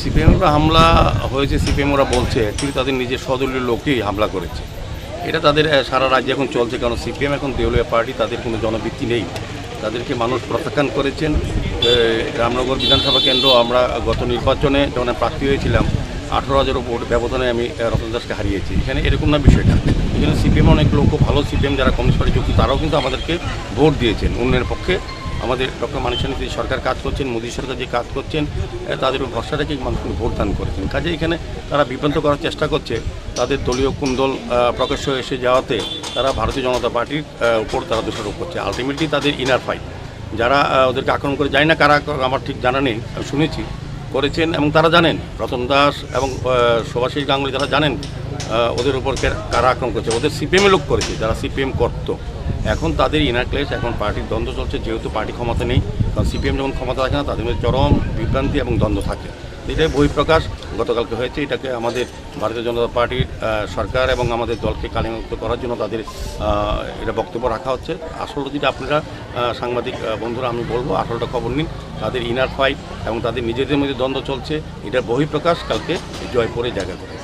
সিপিএমের হামলা হয়েছে, সিপিএম ওরা বলছে অ্যাকচুয়ালি তাদের নিজের সদলীয় লোকেই হামলা করেছে। এটা তাদের সারা রাজ্যে এখন চলছে, কারণ সিপিএম এখন দেউলিয়া পার্টি, তাদের কোনো জনভিত্তি নেই। তাদেরকে মানুষ প্রত্যাখ্যান করেছেন। রামনগর বিধানসভা কেন্দ্র আমরা গত নির্বাচনে যখন প্রার্থী হয়েছিলাম 18,000 ভোট ব্যবধানে আমি রতন দাসকে হারিয়েছি। এখানে এরকম না বিষয়টা, এখানে সিপিএম অনেক লোক ভালো সিপিএম যারা কমিউনিস্ট পার্টি যুক্ত তারাও কিন্তু আমাদেরকে ভোট দিয়েছেন উন্নয়নের পক্ষে। আমাদের ডক্টর মানিক সাহার যে সরকার কাজ করছেন, মোদী সরকার যে কাজ করছেন, তাদের উপর ভরসা রেখে মানুষ ভোট দান করেছেন। কাজে এখানে তারা বিভ্রান্ত করার চেষ্টা করছে, তাদের দলীয় কুন্দল প্রকাশ্য এসে যাওয়াতে তারা ভারতীয় জনতা পার্টির উপর তারা দোষারোপ করছে। আলটিমেটলি তাদের ইনার ফাইট, যারা ওদেরকে আক্রমণ করে যায় না কারা, আমার ঠিক জানা নেই, আমি শুনেছি করেছেন এবং তারা জানেন, রতন দাস এবং শুভাশিস গাঙ্গুলি তারা জানেন ওদের উপর কারা আক্রমণ করেছে। ওদের সিপিএমের লোক করেছে, যারা সিপিএম করতো। এখন তাদের ইনার ক্লেশ, এখন পার্টির দ্বন্দ্ব চলছে, যেহেতু পার্টি ক্ষমতা নেই, কারণ সিপিএম যখন ক্ষমতা থাকে না তাদের মধ্যে চরম বিভ্রান্তি এবং দ্বন্দ্ব থাকে। এটাই বহিঃপ্রকাশ গতকালকে হয়েছে। এটাকে আমাদের ভারতীয় জনতা পার্টির সরকার এবং আমাদের দলকে কালিমুক্ত করার জন্য তাদের এটা বক্তব্য রাখা হচ্ছে। আসলে যেটা আপনারা সাংবাদিক বন্ধুরা আমি বলবো, আসলটা খবর নিন। তাদের ইনার ফাইট এবং তাদের নিজেদের মধ্যে দ্বন্দ্ব চলছে, এটার বহিঃপ্রকাশ কালকে জয়পুরে জায়গা করে।